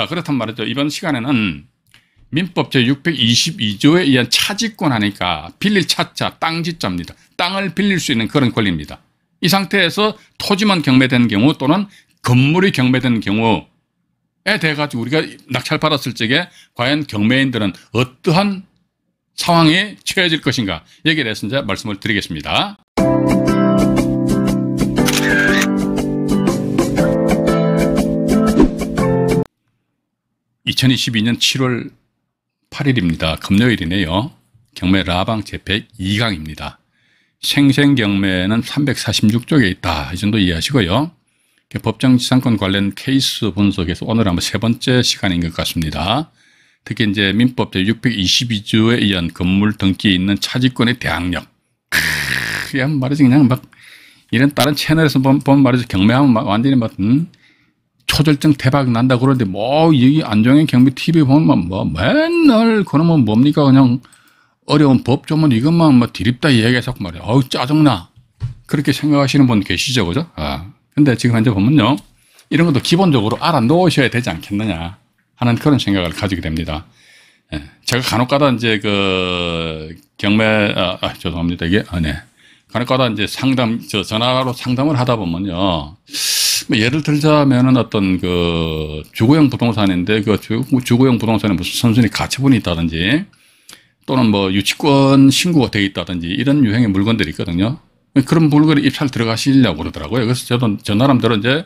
자, 그렇단 말이죠. 이번 시간에는 민법 제622조에 의한 차지권 하니까 빌릴 차자 땅지자입니다. 땅을 빌릴 수 있는 그런 권리입니다. 이 상태에서 토지만 경매된 경우 또는 건물이 경매된 경우에 대해 가지고 우리가 낙찰받았을 적에 과연 경매인들은 어떠한 상황에 처해질 것인가, 여기에 대해서 이제 말씀을 드리겠습니다. 2022년 7월 8일입니다. 금요일이네요. 경매 라방 제102강입니다. 생생경매는 346쪽에 있다. 이 정도 이해하시고요. 법정지상권 관련 케이스 분석에서 오늘 아마 세 번째 시간인 것 같습니다. 특히 이제 민법 제622조에 의한 건물 등기에 있는 차지권의 대항력. 그냥 말이지 그냥 막 이런 다른 채널에서 보면 말이죠. 경매하면 막 완전히 막 초절정 대박 난다 그러는데 뭐 여기 안정현 경매 TV 보면 뭐 맨날 그러면 뭡니까 그냥 어려운 법조문 이것만 뭐 디립다 이야기해서 말이야. 어우 짜증나. 그렇게 생각하시는 분 계시죠, 그죠? 근데 지금 현재 보면요, 이런 것도 기본적으로 알아 놓으셔야 되지 않겠느냐 하는 그런 생각을 가지게 됩니다. 예. 제가 간혹가다 이제 그 경매 죄송합니다 이게 네. 간혹가다 이제 전화로 상담을 하다 보면요. 뭐 예를 들자면은 어떤 그 주거용 부동산인데 그 주거용 부동산에 무슨 선순위 가처분이 있다든지 또는 뭐 유치권 신고가 되어 있다든지 이런 유형의 물건들이 있거든요. 그런 물건에 입찰 들어가시려고 그러더라고요. 그래서 저도 저 나름대로 이제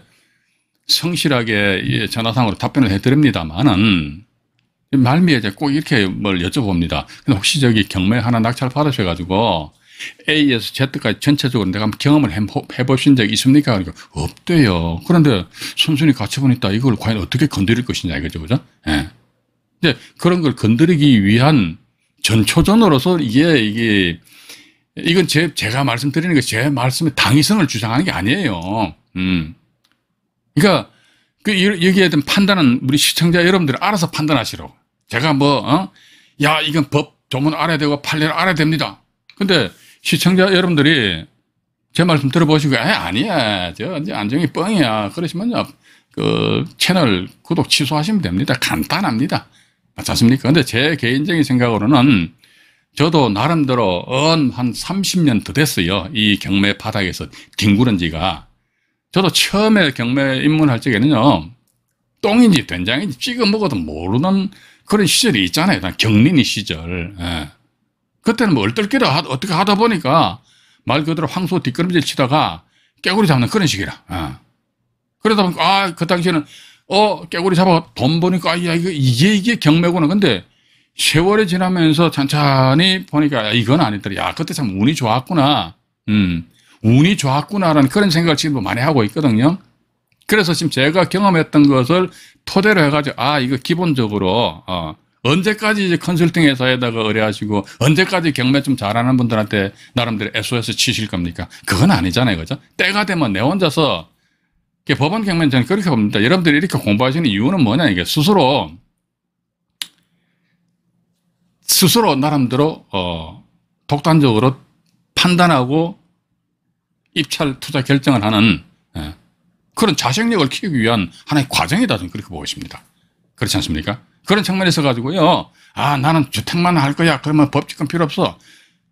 성실하게 전화상으로 답변을 해드립니다만은 말미에 이제 꼭 이렇게 뭘 여쭤봅니다. 근데 혹시 저기 경매 하나 낙찰 받으셔가지고 A에서 Z까지 전체적으로 내가 한번 경험을 해보신 적 있습니까? 그러니까 없대요. 그런데 순순히 가처분 있다. 이걸 과연 어떻게 건드릴 것이냐 이거죠, 그죠? 예. 근데 그런 걸 건드리기 위한 전초전으로서 이건 제가 말씀드리는 게 제 말씀의 당위성을 주장하는 게 아니에요. 그러니까 여기에 대한 판단은 우리 시청자 여러분들이 알아서 판단하시라고. 제가 야 이건 법 조문 알아야 되고 판례를 알아야 됩니다. 근데 시청자 여러분들이 제 말씀 들어보시고 아니야 저 이제 안정이 뻥이야 그러시면요 그 채널 구독 취소하시면 됩니다. 간단합니다. 맞지 않습니까? 근데 제 개인적인 생각으로는 저도 나름대로 한 30년 더 됐어요. 이 경매 바닥에서 뒹구른 지가. 저도 처음에 경매 입문할 적에는요, 똥인지 된장인지 찍어 먹어도 모르는 그런 시절이 있잖아요. 경린이 시절. 예. 그때는 뭐 얼떨결에 어떻게 하다 보니까 말 그대로 황소 뒷걸음질 치다가 깨구리 잡는 그런 식이라. 예. 그러다 보니까 그 당시에는 깨구리 잡아 돈 버니까 이게 경매구나. 근데 세월이 지나면서 천천히 보니까 이건 아니더라. 야, 그때 참 운이 좋았구나. 운이 좋았구나라는 그런 생각을 지금 많이 하고 있거든요. 그래서 지금 제가 경험했던 것을 토대로 해가지고 이거 기본적으로 언제까지 이제 컨설팅 회사에다가 의뢰하시고 언제까지 경매 좀 잘하는 분들한테 나름대로 SOS 치실 겁니까? 그건 아니잖아요, 그죠? 때가 되면 내 혼자서 법원 경매는 저는 그렇게 봅니다. 여러분들이 이렇게 공부하시는 이유는 뭐냐, 이게 스스로 나름대로 독단적으로 판단하고 입찰 투자 결정을 하는 그런 자생력을 키우기 위한 하나의 과정이다 저는 그렇게 보고 있습니다. 그렇지 않습니까? 그런 측면에서 가지고요, 나는 주택만 할 거야 그러면 법칙은 필요 없어.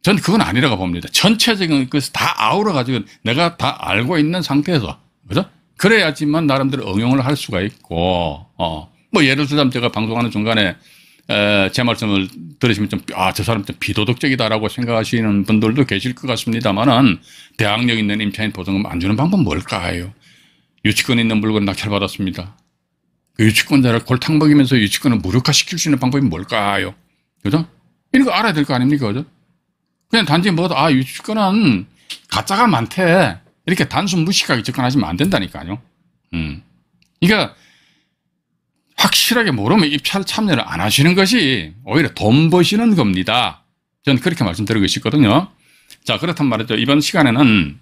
전 그건 아니라고 봅니다. 전체적인 것을 다 아우러 가지고 내가 다 알고 있는 상태에서, 그죠? 그래야지만 나름대로 응용을 할 수가 있고 뭐 예를 들자면 제가 방송하는 중간에 제 말씀을 들으시면 좀, 저 사람 좀 비도덕적이다라고 생각하시는 분들도 계실 것 같습니다만은, 대항력 있는 임차인 보증금 안 주는 방법은 뭘까요? 유치권 있는 물건 낙찰받았습니다. 그 유치권자를 골탕 먹이면서 유치권을 무력화시킬 수 있는 방법이 뭘까요? 그죠? 이런 거 알아야 될 거 아닙니까? 그죠? 그냥 단지 유치권은 가짜가 많대. 이렇게 단순 무식하게 접근하시면 안 된다니까요. 그러니까, 확실하게 모르면 입찰 참여를 안 하시는 것이 오히려 돈 버시는 겁니다. 저는 그렇게 말씀드리고 싶거든요. 자, 그렇단 말이죠. 이번 시간에는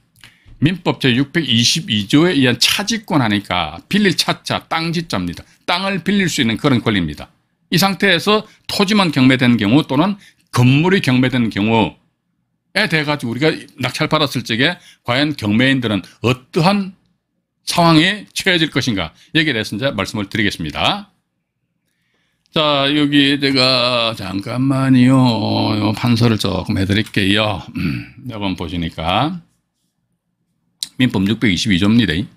민법 제622조에 의한 차지권 하니까 빌릴 차자 땅지자입니다. 땅을 빌릴 수 있는 그런 권리입니다. 이 상태에서 토지만 경매된 경우 또는 건물이 경매된 경우에 대해 가지고 우리가 낙찰 받았을 적에 과연 경매인들은 어떠한 상황에 처해질 것인가, 여기에 대해서 이제 말씀을 드리겠습니다. 자, 여기 제가 잠깐만요. 요 판서를 조금 해드릴게요. 이건 보시니까 민법 622조입니다.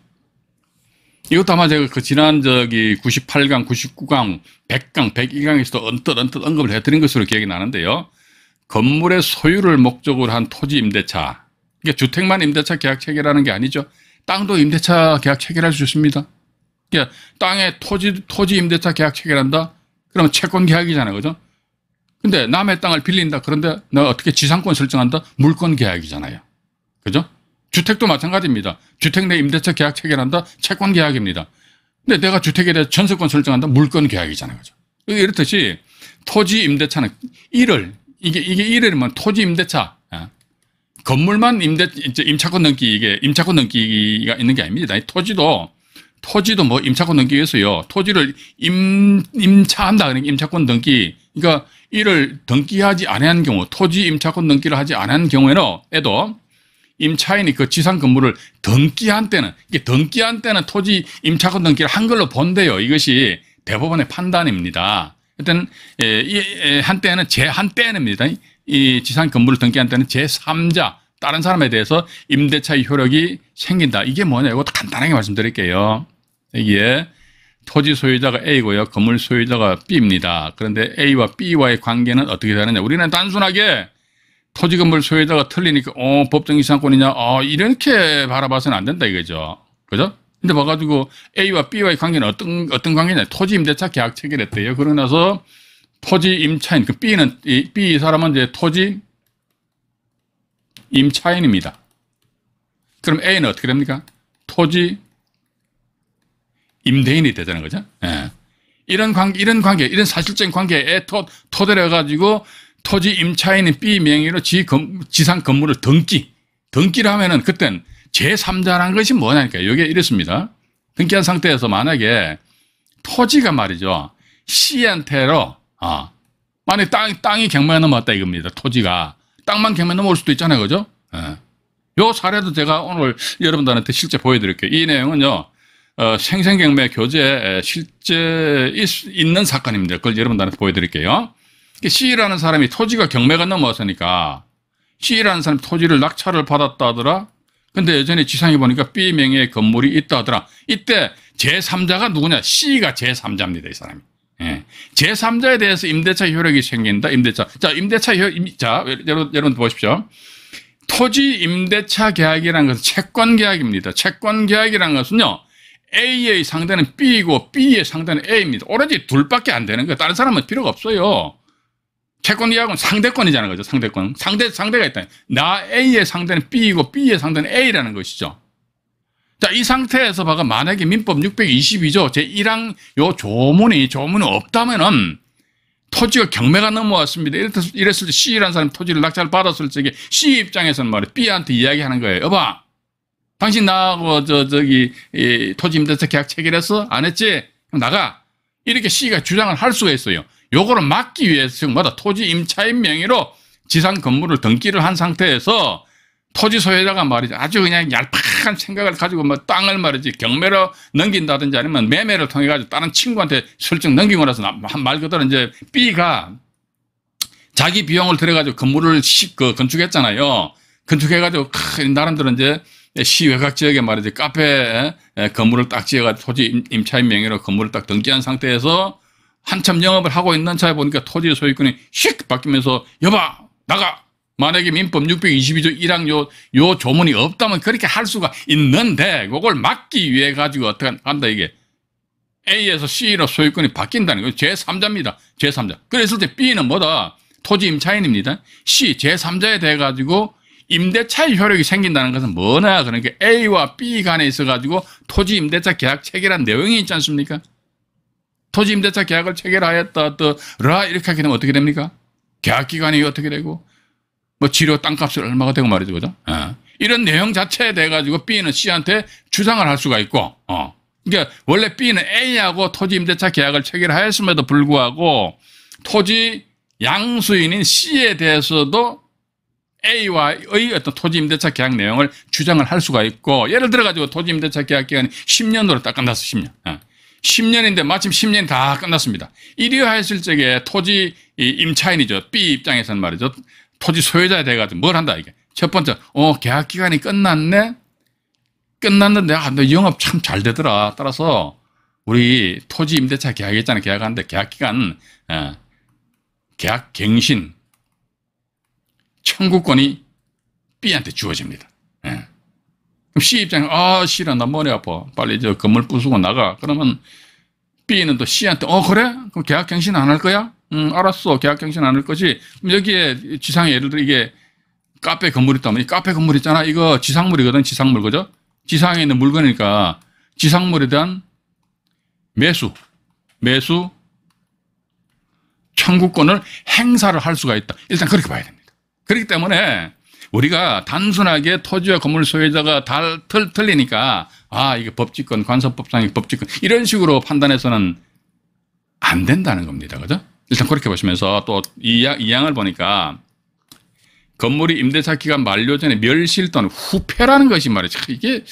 이것도 아마 제가 그 지난 98강, 99강, 100강, 101강에서도 언뜻 언급을 해드린 것으로 기억이 나는데요. 건물의 소유를 목적으로 한 토지 임대차. 그러니까 주택만 임대차 계약 체결하는 게 아니죠. 땅도 임대차 계약 체결할 수 있습니다. 그러니까 땅에 토지 임대차 계약 체결한다? 그러면 채권 계약이잖아요. 그죠? 근데 남의 땅을 빌린다. 그런데 내가 어떻게 지상권 설정한다? 물권 계약이잖아요. 그죠? 주택도 마찬가지입니다. 주택 내 임대차 계약 체결한다? 채권 계약입니다. 근데 내가 주택에 대해서 전세권 설정한다? 물권 계약이잖아요. 그죠? 이렇듯이 토지 임대차는 이게 일이면 토지 임대차. 건물만 임차권 등기, 임차권 등기가 있는 게 아닙니다. 토지도 뭐 임차권 등기 위해서요. 토지를 임차한다. 그러니까 임차권 등기. 그러니까 이를 등기하지 않은 경우, 토지 임차권 등기를 하지 않은 경우에는 임차인이 그 지상 건물을 등기한 때는 토지 임차권 등기를 한 걸로 본대요. 이것이 대법원의 판단입니다. 일단 한때는입니다. 이 지상 건물을 등기한 때는 제3자 다른 사람에 대해서 임대차의 효력이 생긴다. 이게 뭐냐? 이것도 간단하게 말씀드릴게요. 여기에 토지 소유자가 A고요. 건물 소유자가 B입니다. 그런데 A와 B와의 관계는 어떻게 되느냐? 우리는 단순하게 토지 건물 소유자가 틀리니까 법정 이상권이냐? 이렇게 바라봐서는 안 된다 이거죠. 그죠? 근데 봐가지고 A와 B와의 관계는 어떤 관계냐? 토지 임대차 계약 체결했대요. 그러고 나서 토지 임차인, B 사람은 이제 토지 임차인입니다. 그럼 A는 어떻게 됩니까? 토지 임대인이 되자는 거죠. 예. 이런 사실적인 관계에 토대로 해가지고 토지 임차인인 B 명의로 지상 건물을 등기를 하면은 그땐 제3자라는 것이 뭐냐니까. 이게 이렇습니다. 등기한 상태에서 만약에 토지가 말이죠. C한테로, 만약에 땅이 경매에 넘어왔다 이겁니다. 토지가. 땅만 경매에 넘어올 수도 있잖아요. 그죠? 예. 요 사례도 제가 오늘 여러분들한테 실제 보여드릴게요. 이 내용은요, 생생경매 교재에 실제 있는 사건입니다. 그걸 여러분들한테 보여드릴게요. C라는 사람이 토지가 경매가 넘어왔으니까 C라는 사람이 토지를 낙찰을 받았다 하더라. 근데 예전에 지상에 보니까 B 명의의 건물이 있다 하더라. 이때 제3자가 누구냐? C가 제3자입니다. 이 사람이. 예. 제3자에 대해서 임대차 효력이 생긴다. 여러분 보십시오. 토지 임대차 계약이라는 것은 채권 계약입니다. 채권 계약이라는 것은요. A의 상대는 B이고 B의 상대는 A입니다. 오로지 둘밖에 안 되는 거예요. 다른 사람은 필요가 없어요. 채권 계약은 상대권이잖아요. 그죠? 상대권. 상대가 있다. 나 A의 상대는 B이고 B의 상대는 A라는 것이죠. 자, 이 상태에서 만약에 민법 622조 제1항 요 조문이 없다면은 토지가 경매가 넘어왔습니다. 이랬을 때 C라는 사람이 토지를 낙찰 받았을 적에 C 입장에서는 말이에요. B한테 이야기하는 거예요. 여봐. 당신 나하고 토지 임대차 계약 체결했어? 안 했지? 그럼 나가. 이렇게 C가 주장을 할 수가 있어요. 요거를 막기 위해서 토지 임차인 명의로 지상 건물을 등기를 한 상태에서 토지 소유자가 말이죠. 아주 그냥 얄팍한 생각을 가지고 땅을 말이지 경매로 넘긴다든지 아니면 매매를 통해 가지고 다른 친구한테 설정 넘기고 나서 말 그대로 이제 B가 자기 비용을 들여가지고 건물을 건축했잖아요. 건축해가지고 나름대로 이제 시 외곽 지역에 말이지 카페 건물을 딱 지어가지고 토지 임차인 명의로 건물을 딱 등기한 상태에서 한참 영업을 하고 있는 차에 보니까 토지 소유권이 휙 바뀌면서 여봐 나가. 만약에 민법 622조 1항 요 조문이 없다면 그렇게 할 수가 있는데 그걸 막기 위해 가지고 어떻게 한다 이게 A에서 C로 소유권이 바뀐다는 거예요. 제3자입니다. 제3자. 그랬을 때 B는 뭐다? 토지 임차인입니다. C 제3자에 대해 가지고 임대차의 효력이 생긴다는 것은 뭐냐? 그러니까 A와 B 간에 있어 가지고 토지 임대차 계약 체결한 내용이 있지 않습니까? 토지 임대차 계약을 체결하였다 이렇게 하게 되면 어떻게 됩니까? 계약 기간이 어떻게 되고 치료 땅값이 얼마가 되고 말이죠. 그죠? 이런 내용 자체에 대해 가지고 B는 C한테 주장을 할 수가 있고, 그러니까 원래 B는 A하고 토지 임대차 계약을 체결하였음에도 불구하고 토지 양수인인 C에 대해서도 A와의 어떤 토지 임대차 계약 내용을 주장을 할 수가 있고, 예를 들어 가지고 토지 임대차 계약 기간이 10년으로 딱 끝났어. 10년. 10년인데 마침 10년이 다 끝났습니다. 이리하였을 적에 토지 임차인이죠. B 입장에서는 말이죠. 토지 소유자가 돼가지고 뭘 한다 이게. 첫 번째, 계약 기간이 끝났네. 끝났는데 너 영업 참 잘 되더라. 따라서 우리 토지 임대차 계약했잖아요. 계약하는데 계약 기간, 계약 갱신 청구권이 B한테 주어집니다. 그럼 C 입장에 싫어 나 머리 아파 빨리 저 건물 부수고 나가. 그러면 B는 또 C한테 그래? 그럼 계약 갱신 안 할 거야? 알았어 계약 갱신 안 할 거지. 그럼 여기에 지상에 예를 들어 이게 카페 건물 있다면 이 카페 건물 있잖아. 이거 지상물이거든. 지상물 그죠? 지상에 있는 물건이니까 지상물에 대한 매수 청구권을 행사를 할 수가 있다. 일단 그렇게 봐야 됩니다. 그렇기 때문에 우리가 단순하게 토지와 건물 소유자가 틀리니까 이게 법칙권, 관서법상의 법칙권 이런 식으로 판단해서는 안 된다는 겁니다. 그죠? 일단 그렇게 보시면서 또 이 양을 보니까 건물이 임대차 기간 만료 전에 멸실 또는 후폐라는 것이 말이죠. 이게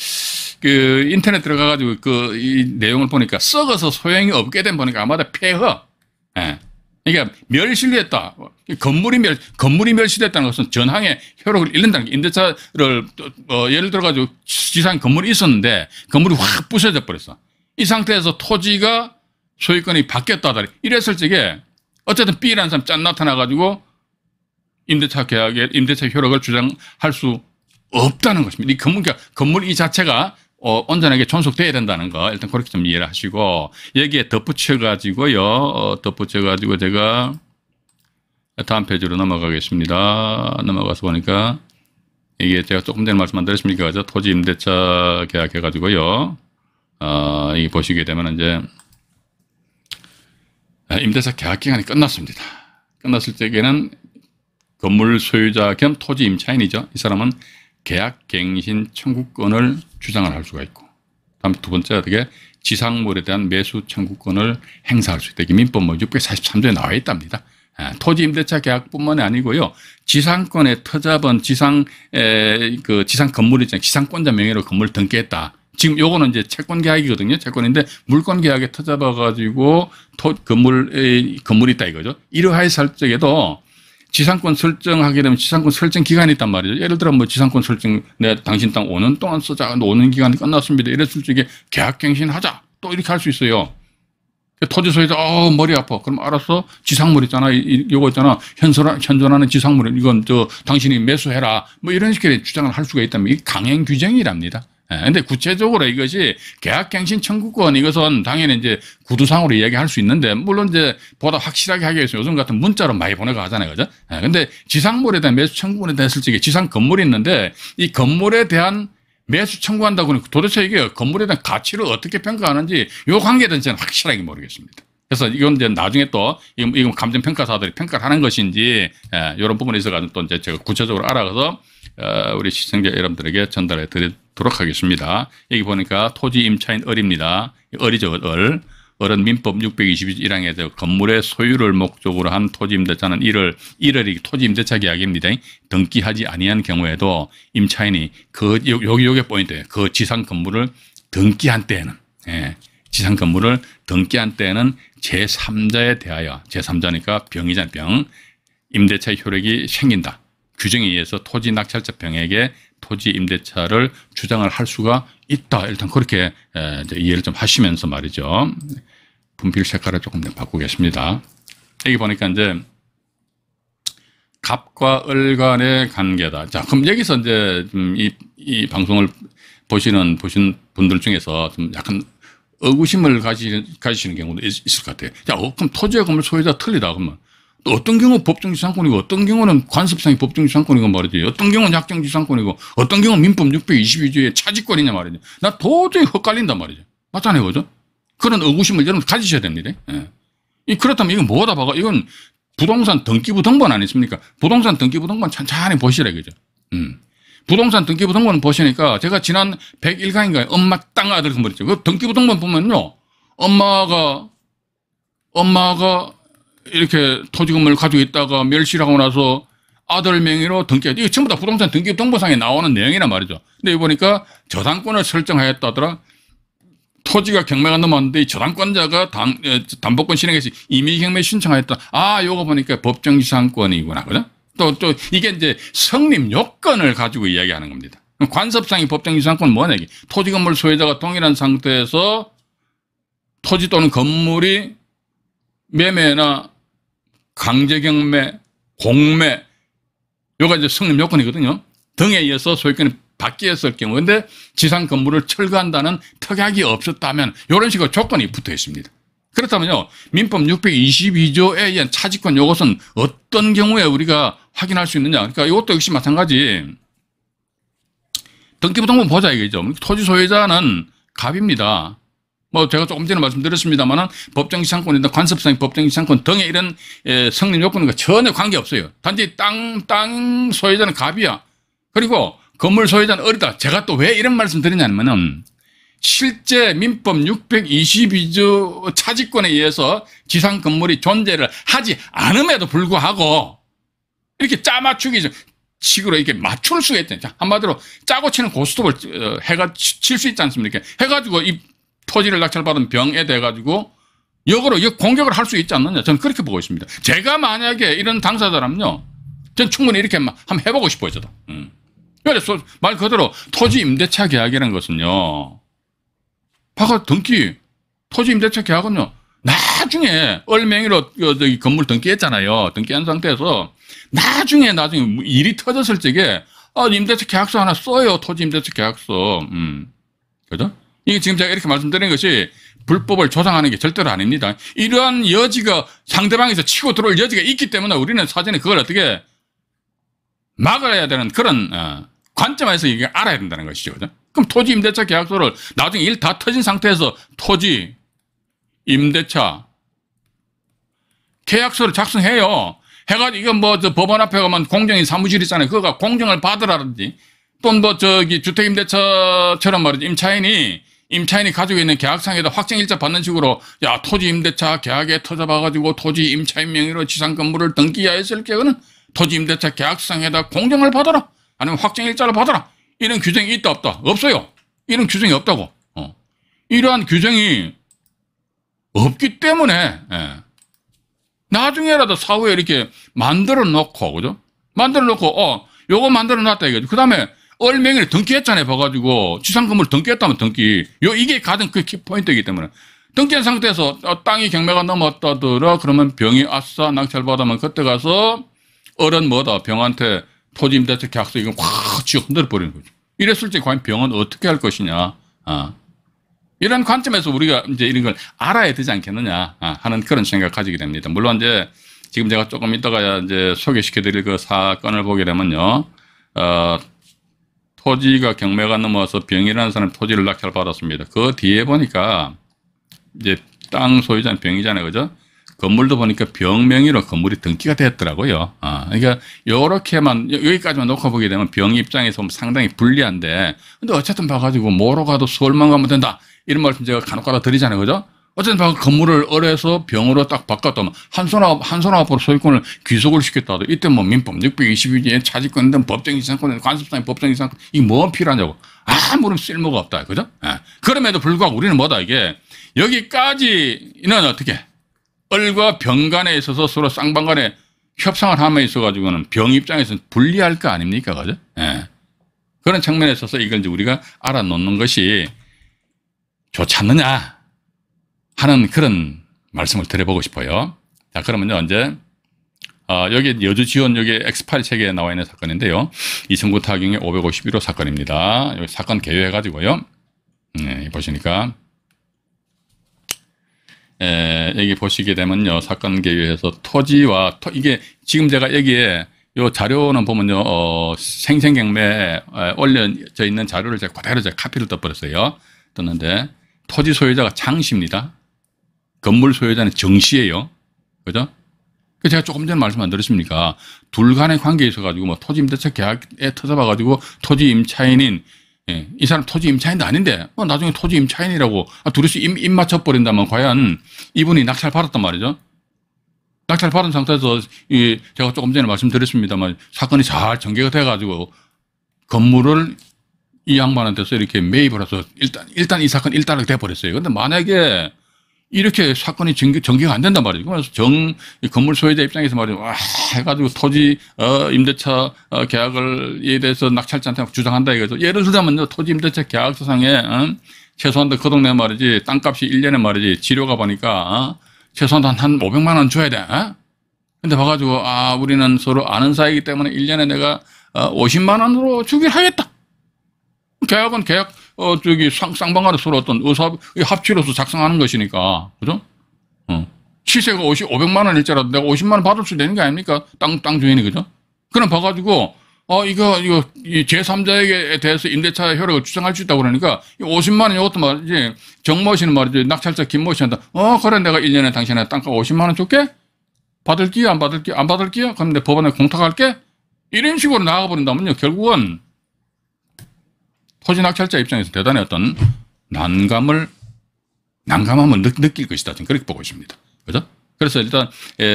그 인터넷 들어가가지고 이 내용을 보니까 썩어서 소용이 없게 된 보니까 아마도 폐허. 그러니까 멸실됐다. 건물이 멸실됐다는 것은 전항의 효력을 잃는다는 게 임대차를 예를 들어가지고 지상 건물이 있었는데 건물이 확 부서져 버렸어. 이 상태에서 토지가 소유권이 바뀌었다. 이랬을 적에 어쨌든 B라는 사람 짠 나타나가지고 임대차 계약에 임대차 효력을 주장할 수 없다는 것입니다. 이 건물 이 자체가 온전하게 존속돼야 된다는 거 일단 그렇게 좀 이해를 하시고 여기에 덧붙여가지고요. 덧붙여가지고 제가 다음 페이지로 넘어가겠습니다. 넘어가서 보니까 이게 제가 조금 전에 말씀 안 드렸습니까? 토지 임대차 계약 해가지고요. 이 보시게 되면 이제 임대차 계약 기간이 끝났습니다. 끝났을 적에는 건물 소유자 겸 토지 임차인이죠. 이 사람은 계약 갱신 청구권을 주장을 할 수가 있고, 다음 두 번째 어떻게 지상물에 대한 매수 청구권을 행사할 수 있다. 이게 민법 643조에 나와 있답니다. 토지 임대차 계약뿐만이 아니고요. 지상권의 터잡은 지상 건물 있잖아요. 지상권자 명의로 건물 등기했다. 지금 요거는 이제 채권 계약이거든요. 채권인데 물권 계약에 터잡아가지고 건물이 있다 이거죠. 이러하였을 적에도 지상권 설정하게 되면 지상권 설정 기간이 있단 말이죠. 예를 들어 지상권 설정 당신 땅 5년 동안 쓰자. 5년 기간이 끝났습니다. 이랬을 적에 계약갱신하자. 또 이렇게 할 수 있어요. 토지 소유자 머리 아파. 그럼 알았어. 지상물 있잖아. 요거 있잖아. 현존하는 지상물 이건 당신이 매수해라. 이런 식의 주장을 할 수가 있다면 이게 강행 규정이랍니다. 근데 구체적으로 이것이 계약갱신 청구권 이것은 당연히 이제 구두상으로 이야기할 수 있는데 물론 이제 보다 확실하게 하기 위해서 요즘 같은 문자로 많이 보내고 하잖아요. 그죠? 근데 지상물에 대한 매수 청구권에 대했을 적에 지상 건물이 있는데 이 건물에 대한 매수 청구한다고 하니 도대체 이게 건물에 대한 가치를 어떻게 평가하는지 요 관계에 대해서 저는 확실하게 모르겠습니다. 그래서 이건 이제 나중에 또 이건 감정평가사들이 평가를 하는 것인지 이런 부분에 있어가지고 또 이제 제가 구체적으로 알아가서 우리 시청자 여러분들에게 전달해 드리도록 하겠습니다. 여기 보니까 토지 임차인 을입니다. 을이죠, 을. 을은 민법 622조에 건물의 소유를 목적으로 한 토지 임대차는 1월이 토지 임대차 계약입니다. 등기하지 아니한 경우에도 임차인이 요게 포인트예요. 그 지상 건물을 등기한 때에는 지상 건물을 등기한 때에는 제3자에 대하여 제3자니까 병이잖아요. 병. 임대차 효력이 생긴다. 규정에 의해서 토지 낙찰자 병에게 토지 임대차를 주장을 할 수가 있다. 일단 그렇게 이제 이해를 좀 하시면서 말이죠. 분필 색깔을 조금 바꾸겠습니다. 여기 보니까 이제 갑과 을 간의 관계다. 자, 그럼 여기서 이제 이 방송을 보신 분들 중에서 좀 약간 의구심을 가지시는 경우도 있을 것 같아요. 자, 그럼 토지와 건물 소유자 틀리다. 그러면 또 어떤 경우 법정지상권이고 어떤 경우는 관습상의 법정지상권이고 말이지. 어떤 경우는 약정지상권이고 어떤 경우는 민법 622조의 차지권이냐 말이죠. 나 도저히 헛갈린단 말이죠. 맞잖아요. 그죠? 그런 의구심을 여러분 가지셔야 됩니다. 그렇다면 이건 뭐다 봐가? 이건 부동산 등기부 등본 아니십니까? 부동산 등기부 등본 찬찬히 보시라 그죠? 부동산 등기부 등본 보시니까 제가 지난 101강인가요? 엄마 땅 아들 그랬죠. 그 등기부 등본 보면요. 엄마가 이렇게 토지 건물을 가지고 있다가 멸실하고 나서 아들 명의로 등기했다. 이거 전부 다 부동산 등기부 등본상에 나오는 내용이란 말이죠. 근데 여기 보니까 저당권을 설정하였다더라. 토지가 경매가 넘었는데 이 저당권자가 담보권 실행해서 임의경매 신청하였다. 아, 요거 보니까 법정지상권이구나. 그죠? 또 이게 이제 성립 요건을 가지고 이야기하는 겁니다. 관습상의 법정지상권은 뭐냐, 이게. 토지 건물 소유자가 동일한 상태에서 토지 또는 건물이 매매나 강제경매, 공매, 요가 이제 성립 요건이거든요. 등에 의해서 소유권이 바뀌었을 경우, 근데 지상 건물을 철거한다는 특약이 없었다면 이런 식으로 조건이 붙어 있습니다. 그렇다면요, 민법 622조에 의한 차지권 요것은 어떤 경우에 우리가 확인할 수 있느냐. 그러니까 이것도 역시 마찬가지. 등기부등본 보자 이거죠. 토지 소유자는 갑입니다. 뭐 제가 조금 전에 말씀드렸습니다만은 법정지상권이나 관습상 법정지상권 등의 이런 성립 요건과 전혀 관계없어요. 단지 땅 소유자는 갑이야. 그리고 건물 소유자는 어리다. 제가 또 왜 이런 말씀 드리냐면은 실제 민법 622조 차지권에 의해서 지상 건물이 존재를 하지 않음에도 불구하고 이렇게 짜맞추기 식으로 이렇게 맞출 수가 있잖아요. 한마디로 짜고 치는 고스톱을 해가 칠 수 있지 않습니까? 해가지고 이 토지를 낙찰받은 병에 대해가지고 역으로 공격을 할 수 있지 않느냐. 저는 그렇게 보고 있습니다. 제가 만약에 이런 당사자라면요, 전 충분히 이렇게 한번 해보고 싶어요, 저도. 그래서 말 그대로 토지 임대차 계약이라는 것은요, 바가 등기, 토지 임대차 계약은요, 나중에 얼맹이로 건물 등기했잖아요. 등기한 상태에서 나중에 일이 터졌을 적에 임대차 계약서 하나 써요. 토지 임대차 계약서. 그죠? 이게 지금 제가 이렇게 말씀드리는 것이 불법을 조장하는 게 절대로 아닙니다. 이러한 여지가 상대방에서 치고 들어올 여지가 있기 때문에 우리는 사전에 그걸 어떻게 막아야 되는 그런 관점에서 이게 알아야 된다는 것이죠. 그죠? 그럼 토지 임대차 계약서를 나중에 일 다 터진 상태에서 토지 임대차 계약서를 작성해요. 해가지고 이건 뭐 저 법원 앞에 가면 공정인 사무실 있잖아요. 그거가 공정을 받으라든지 또는 뭐 저기 주택임대차처럼 말이죠. 임차인이 가지고 있는 계약상에다 확정일자 받는 식으로 야 토지 임대차 계약에 터져봐가지고 토지 임차인 명의로 지상 건물을 등기하였을 경우는 토지 임대차 계약상에다 공정을 받아라. 아니면 확정일자를 받아라. 이런 규정이 있다 없다? 없어요. 이런 규정이 없다고. 이러한 규정이 없기 때문에 나중에라도 사후에 이렇게 만들어 놓고, 그죠? 만들어 놓고 요거 만들어 놨다 이거죠. 그 다음에 얼맹이를 등기했잖아요. 봐가지고 지상 건물 등기했다면 등기. 이게 가장 그 키포인트이기 때문에 등기한 상태에서 땅이 경매가 넘었다더라. 그러면 병이 아싸 낙찰받으면 그때 가서 어른 병한테 토지 임대차 계약서 이거 확 쥐어 흔들어 버리는 거죠. 이랬을 때 과연 병은 어떻게 할 것이냐. 이런 관점에서 우리가 이제 이런 걸 알아야 되지 않겠느냐 하는 그런 생각을 가지게 됩니다. 물론 이제 지금 제가 조금 이따가 이제 소개시켜 드릴 그 사건을 보게 되면요. 토지가 경매가 넘어서 병이라는 사람이 토지를 낙찰받았습니다. 그 뒤에 보니까 이제 땅 소유자는 병이잖아요. 그죠? 건물도 보니까 병 명의로 건물이 등기가 됐더라고요. 그러니까 요렇게만 여기까지만 놓고 보게 되면 병 입장에서 보면 상당히 불리한데 근데 어쨌든 봐가지고 뭐로 가도 서울만 가면 된다. 이런 말씀 제가 간혹가다 드리잖아요. 그죠? 어쨌든 봐 건물을 어려서 병으로 딱 바꿨다면 한 손 앞으로 소유권을 귀속을 시켰다도 이때 뭐 민법 622조에 차지권이든 법정지상권이든 관습상의 법정지상권 이게 뭐 필요하냐고. 아무런 쓸모가 없다. 그죠? 그럼에도 불구하고 우리는 뭐다 이게 여기까지는 어떻게 을과 병 간에 있어서 서로 쌍방간에 협상을 함에 있어가지고는 병 입장에서는 불리할 거 아닙니까? 그죠? 그런 측면에 있어서 이걸 이제 우리가 알아놓는 것이 좋지 않느냐 하는 그런 말씀을 드려보고 싶어요. 자, 그러면요, 이제, 여기 여주지원 여기 X8 책에 나와 있는 사건인데요. 이성구 타경의 551호 사건입니다. 여기 사건 개요해가지고요. 보시니까. 여기 보시게 되면요. 사건 개요해서 토지와, 이게 지금 제가 여기에 요 자료는 보면요. 생생경매에 올려져 있는 자료를 제가 그대로 제가 카피를 떠버렸어요. 떴는데 토지 소유자가 장씨입니다. 건물 소유자는 정씨예요. 그죠? 제가 조금 전에 말씀 안 드렸습니까? 둘 간의 관계에 있어가지고 뭐 토지 임대차 계약에 터져봐가지고 토지 임차인인 이 사람 토지 임차인도 아닌데 나중에 토지 임차인이라고 둘이서 입 맞춰버린다면 과연 이분이 낙찰 받았단 말이죠. 낙찰 받은 상태에서 제가 조금 전에 말씀드렸습니다만 사건이 잘 전개가 돼가지고 건물을 이 양반한테서 이렇게 매입을 해서 일단 이 사건 일단락 돼버렸어요. 근데 만약에 이렇게 사건이 전개가 안 된단 말이죠. 그래서 이 건물 소유자 입장에서 말이죠. 와, 해가지고 토지, 임대차, 계약을에 대해서 낙찰자한테 주장한다 이거죠. 예를 들자면요. 토지 임대차 계약서상에, 최소한 그 동네 말이지, 땅값이 1년에 말이지, 지료가 보니까, 최소한 한 500만 원 줘야 돼. 근데 봐가지고, 우리는 서로 아는 사이이기 때문에 1년에 내가 50만 원으로 주기로 하겠다. 계약은 계약, 쌍방간에 서로 어떤 합치로서 작성하는 것이니까. 그죠? 시세가 500만 원일지라도 내가 50만 원 받을 수 있는 게 아닙니까? 땅 주인이, 그죠? 그럼 봐가지고, 이 제3자에게 대해서 임대차 효력을 주장할 수 있다고 그러니까, 50만 원 이것도 말이지, 정모 씨는 말이지, 낙찰자 김모 씨한테, 그래, 내가 1년에 당신한테 땅값 50만 원 줄게? 받을게요? 안 받을게요? 안 받을게요? 그럼 내 법원에 공탁할게? 이런 식으로 나가버린다면요, 결국은, 토지 낙찰자 입장에서 대단히 어떤 난감함을 느낄 것이다. 저는 그렇게 보고 있습니다. 그죠? 그래서 일단,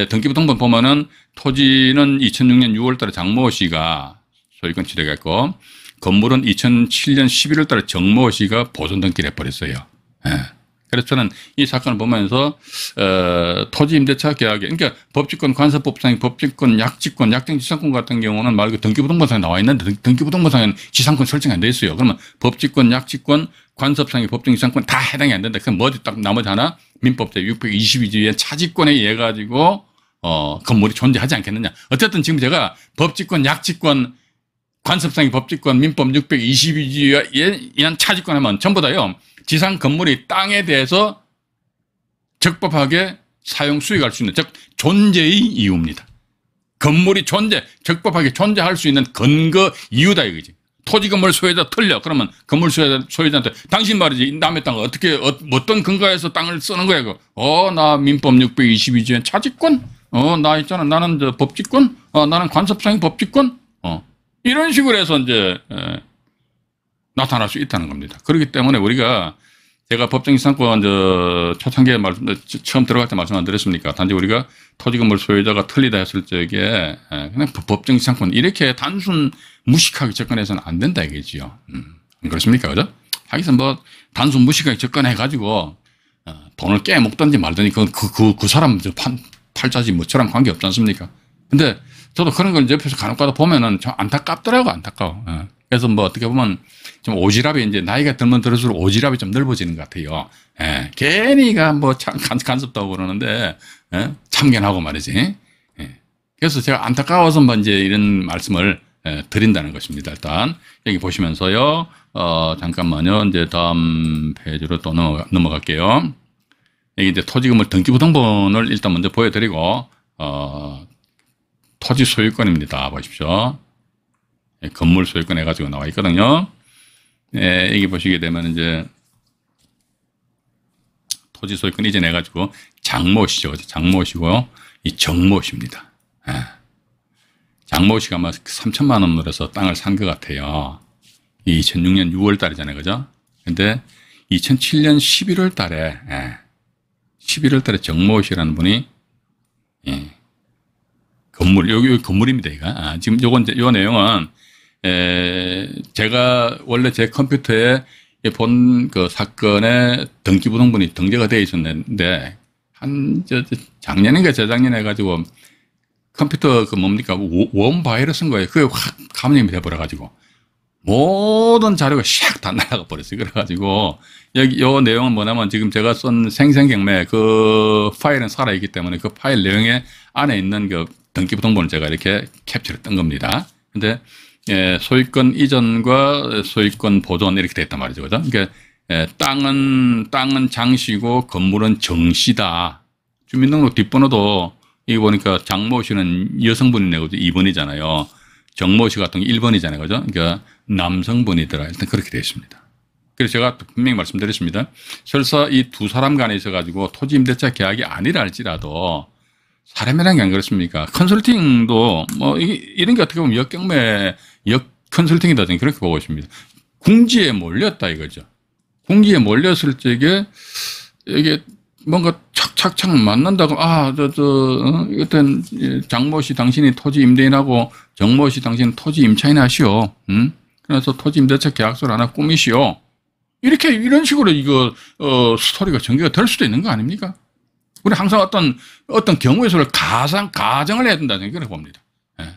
등기부등본 보면은 토지는 2006년 6월 달에 장모 씨가 소유권 취득했고, 건물은 2007년 11월 달에 정모 씨가 보존 등기를 해버렸어요. 그래서 저는 이 사건을 보면서, 토지 임대차 계약에, 그러니까 법직권, 관서법상 법직권, 약직권, 약정지상권 같은 경우는 말 그대로 등기부등본상에 나와 있는데 등기부등본상에는 지상권 설정이 안 돼 있어요. 그러면 법직권, 약직권, 관서법상의 법정지상권 다 해당이 안 된다. 그럼 뭐지 딱 나머지 하나? 민법 제622조의 차지권에 의해 가지고, 건물이 존재하지 않겠느냐. 어쨌든 지금 제가 법직권, 약직권, 관습상의 법직권, 민법 622조에 의한 차지권 하면 전부 다요. 지상 건물이 땅에 대해서 적법하게 사용 수익할 수 있는, 즉 존재의 이유입니다. 건물이 적법하게 존재할 수 있는 근거 이유다 이거지. 토지 건물 소유자 틀려. 그러면 건물 소유자한테 당신 말이지 남의 땅을 어떤 근거에서 땅을 쓰는 거야. 나 민법 622조의 차지권? 나 있잖아. 나는 법직권? 나는 관습상의 법직권? 이런 식으로 해서 이제 나타날 수 있다는 겁니다. 그렇기 때문에 우리가 제가 법정지상권 초창기에 처음 들어갈 때 말씀 안 드렸습니까? 단지 우리가 토지건물 소유자가 틀리다 했을 적에 그냥 법정지상권 이렇게 단순 무식하게 접근해서는 안 된다 이거지요. 안 그렇습니까? 그죠? 하기서 단순 무식하게 접근해가지고 돈을 깨먹든지 말든지 그 사람 팔자지 저랑 관계 없지 않습니까? 근데 저도 그런 걸 옆에서 간혹가다 보면은 좀 안타깝더라고, 안타까워. 그래서 어떻게 보면 좀 오지랖이 이제 나이가 들면 들을수록 오지랖이 좀 넓어지는 것 같아요. 괜히가 간섭다고 그러는데, 참견하고 말이지. 그래서 제가 안타까워서 이제 이런 말씀을 드린다는 것입니다. 일단, 여기 보시면서요, 잠깐만요. 이제 다음 페이지로 또 넘어갈게요. 여기 이제 토지건물 등기부등본을 일단 먼저 보여드리고, 토지 소유권입니다. 보십시오. 건물 소유권 해가지고 나와 있거든요. 여기 보시게 되면 이제 토지 소유권 이전해가지고 장모씨죠. 장모씨고 이 정모씨입니다. 장모씨가 아마 3천만 원으로 해서 땅을 산 것 같아요. 2006년 6월 달이잖아요. 그죠? 근데 2007년 11월 달에 정모씨라는 분이 여기 건물입니다, 이거. 지금 요 내용은, 제가 원래 제 컴퓨터에 본 그 사건의 등기부등본이 등재가 되어 있었는데, 작년인가 재작년에 해가지고, 컴퓨터 웜 바이러스인 거예요. 그게 확 감염이 돼버려가지고, 모든 자료가 샥 다 날아가 버렸어요. 그래가지고, 요 내용은 뭐냐면 지금 제가 쓴 생생경매 그 파일은 살아있기 때문에 그 파일 내용에 안에 있는 그 등기부등본을 제가 이렇게 캡처를 뜬 겁니다. 근데, 소유권 이전과 소유권 보존 이렇게 됐단 말이죠. 그죠? 그러니까, 땅은 장씨고 건물은 정씨다. 주민등록 뒷번호도 이거 보니까 장모 씨는 여성분이네요. 2번이잖아요. 정모 씨 같은 게 1번이잖아요. 그죠? 그러니까 남성분이더라. 일단 그렇게 되어 있습니다. 그래서 제가 분명히 말씀드렸습니다. 설사 이 두 사람 간에 있어가지고 토지 임대차 계약이 아니라 할지라도 사람이라는 게 안 그렇습니까? 컨설팅도 이런 게 어떻게 보면 역 컨설팅이다. 저는 그렇게 보고 있습니다. 궁지에 몰렸다 이거죠. 궁지에 몰렸을 적에 이게 뭔가 착착착 맞는다고 이것은 장모 씨 당신이 토지 임대인하고 정모 씨 당신은 토지 임차인 하시오. 그래서 토지임대차 계약서를 하나 꾸미시오. 이런 식으로 이거 스토리가 전개가 될 수도 있는 거 아닙니까? 우리 항상 어떤 경우의 수를 가정을 해야 된다는 생각을 봅니다. 예.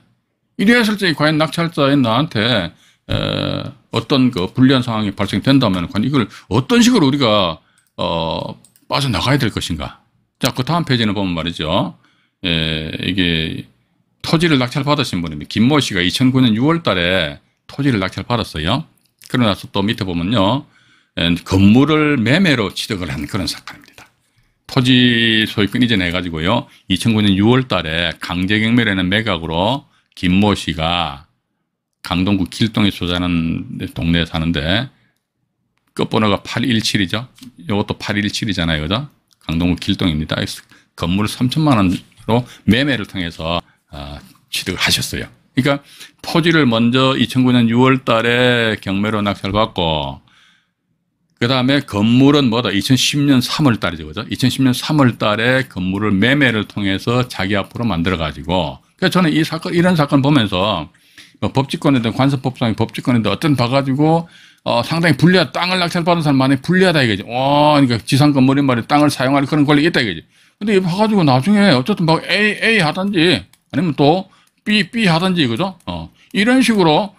이래했을 때 과연 낙찰자인 나한테 어떤 그 불리한 상황이 발생된다면 과연 이걸 어떤 식으로 우리가 빠져나가야 될 것인가. 자, 그 다음 페이지는 보면 말이죠. 이게 토지를 낙찰 받으신 분입니다. 김모 씨가 2009년 6월 달에 토지를 낙찰 받았어요. 그러고 나서 또 밑에 보면요. 건물을 매매로 취득을 한 그런 사건입니다. 토지 소유권 이전해가지고요. 2009년 6월 달에 강제경매라는 매각으로 김모 씨가 강동구 길동에 소재하는 동네에 사는데 끝번호가 817이죠. 이것도 817이잖아요. 그죠? 강동구 길동입니다. 건물을 3천만 원으로 매매를 통해서 취득을 하셨어요. 그러니까 토지를 먼저 2009년 6월 달에 경매로 낙찰받고 그 다음에 건물은 뭐다? 2010년 3월 달이죠. 그죠? 2010년 3월 달에 건물을 매매를 통해서 자기 앞으로 만들어가지고 그래서 저는 이런 사건 보면서 뭐 법치권이든 관습법상의 법치권이든 어떤 봐가지고 상당히 불리하다. 땅을 낙찰받은 사람 많이 불리하다 이거지. 그러니까 지상 건물인 말이 땅을 사용할 그런 권리가 있다 이거지. 근데 이거 봐가지고 나중에 어쨌든 막 A 하든지 아니면 또 B 하든지 그죠? 이런 식으로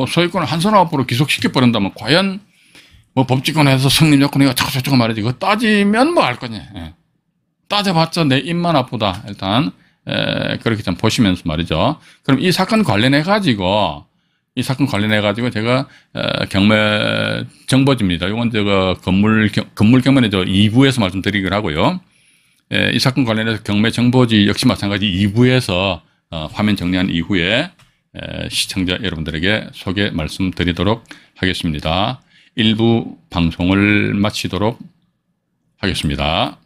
소유권을 한 사람 앞으로 기속시켜 버린다면 과연 뭐 법치권에서 성립 요건이가 저거 말이지. 그거 따지면 뭐 할 거냐. 예. 따져봤자 내 입만 아프다. 일단 그렇게 좀 보시면서 말이죠. 그럼 이 사건 관련해 가지고 제가 경매 정보지입니다. 이건 제가 건물 경매는 2부에서 말씀드리기로 하고요. 이 사건 관련해서 경매 정보지 역시 마찬가지 2부에서 화면 정리한 이후에 시청자 여러분들에게 소개 말씀드리도록 하겠습니다. 1부 방송을 마치도록 하겠습니다.